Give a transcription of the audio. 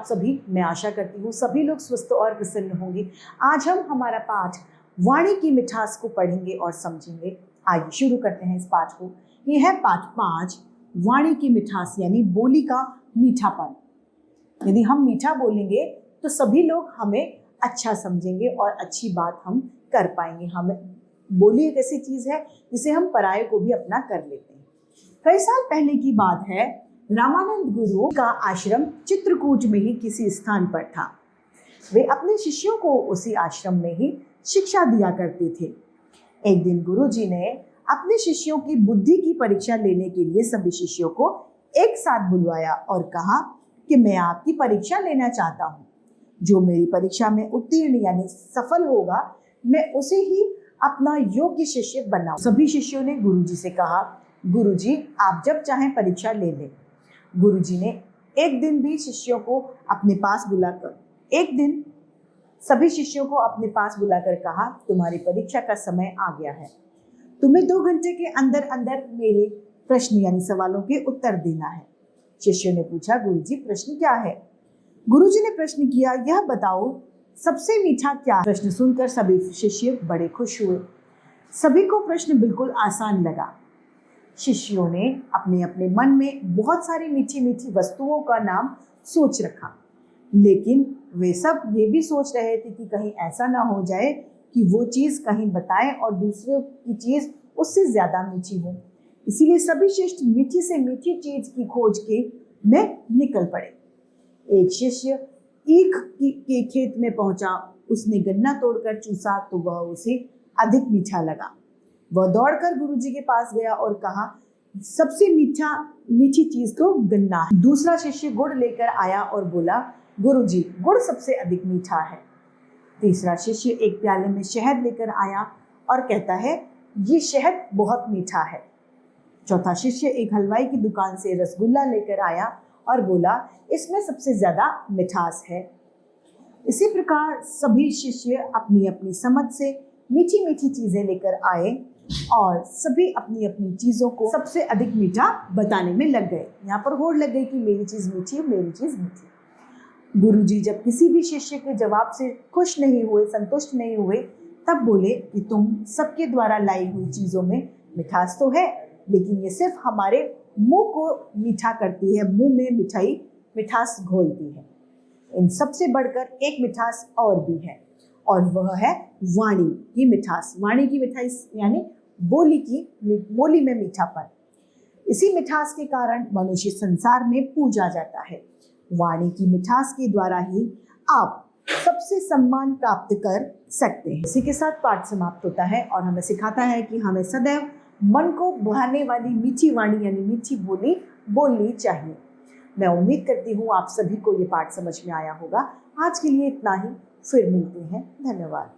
आप सभी, मैं आशा करती हूँ सभी लोग स्वस्थ और प्रसन्न होंगे। आज हम हमारा पाठ वाणी की मिठास को पढ़ेंगे और समझेंगे। आइए शुरू करते हैं इस पाठ को। ये है पाठ 5, वाणी की मिठास यानी बोली का मीठापन। यदि हम मीठा बोलेंगे तो सभी लोग हमें अच्छा समझेंगे और अच्छी बात हम कर पाएंगे। हमें बोली एक ऐसी चीज है जिसे हम पराये को भी अपना कर लेते हैं। कई साल पहले की बात है, रामानंद गुरु का आश्रम चित्रकूट में ही किसी स्थान पर था। वे अपने शिष्यों को उसी आश्रम में ही शिक्षा दिया करते थे। एक दिन गुरुजी ने अपने शिष्यों की बुद्धि की परीक्षा लेने के लिए सभी शिष्यों को एक साथ बुलवाया और कहा कि मैं आपकी परीक्षा लेना चाहता हूँ। जो मेरी परीक्षा में उत्तीर्ण यानी सफल होगा, मैं उसे ही अपना योग्य शिष्य बनाऊं। सभी शिष्यों ने गुरुजी से कहा, गुरुजी आप जब चाहें परीक्षा ले लें। गुरुजी ने एक दिन सभी शिष्यों को अपने पास बुलाकर कहा, तुम्हारी परीक्षा का समय आ गया है। तुम्हें 2 घंटे के अंदर अंदर मेरे प्रश्न यानी सवालों के उत्तर देना है। शिष्यों ने पूछा, गुरुजी प्रश्न क्या है? गुरुजी ने प्रश्न किया, यह बताओ सबसे मीठा क्या? प्रश्न सुनकर सभी शिष्य बड़े खुश हुए। सभी को प्रश्न बिल्कुल आसान लगा। शिष्यों ने अपने अपने मन में बहुत सारी मीठी मीठी वस्तुओं का नाम सोच रखा, लेकिन वे सब ये भी सोच रहे थे कि कहीं ऐसा ना हो जाए कि वो चीज़ कहीं बताएं और दूसरों की चीज़ उससे ज़्यादा मीठी हो। इसीलिए सभी शिष्य मीठी से मीठी चीज़ की खोज में निकल पड़े। एक शिष्य ईख के खेत में पहुंचा। उसने गन्ना तोड़कर चूसा तो वह उसे अधिक मीठा लगा। वह दौड़कर गुरुजी के पास गया और कहा, सबसे मीठी चीज तो गन्ना है। दूसरा शिष्य गुड़ लेकर आया और बोला, गुरुजी गुड़ सबसे अधिक मीठा है। तीसरा शिष्य एक प्याले में शहद लेकर आया और कहता है, ये शहद बहुत मीठा है। चौथा शिष्य एक हलवाई की दुकान से रसगुल्ला लेकर आया और बोला, इसमें सबसे ज्यादा मिठास है। इसी प्रकार सभी शिष्य अपनी अपनी समझ से मीठी मीठी चीजें लेकर आए और सभी अपनी अपनी चीजों को सबसे अधिक मीठा बताने में लग गए। यहाँ पर होड़ लग गई कि मेरी चीज मीठी है, मेरी चीज मीठी। गुरुजी जब किसी भी शिष्य के जवाब से खुश नहीं हुए, संतुष्ट नहीं हुए, तब बोले कि तुम सबके द्वारा लाई हुई चीजों में मिठास तो है, लेकिन ये सिर्फ हमारे मुंह को मीठा करती है, मुंह में मिठास घोलती है। इन सबसे बढ़कर एक मिठास और भी है, और वह है वाणी की मिठास। वाणी की मिठास यानी बोली में मीठापन। इसी मिठास के कारण मनुष्य संसार में पूजा जाता है। वाणी की मिठास के द्वारा ही आप सबसे सम्मान प्राप्त कर सकते हैं। इसी के साथ पाठ समाप्त होता है और हमें सिखाता है कि हमें सदैव मन को भाने वाली मीठी वाणी यानी मीठी बोली बोलनी चाहिए। मैं उम्मीद करती हूँ आप सभी को ये पाठ समझ में आया होगा। आज के लिए इतना ही, फिर मिलते हैं। धन्यवाद।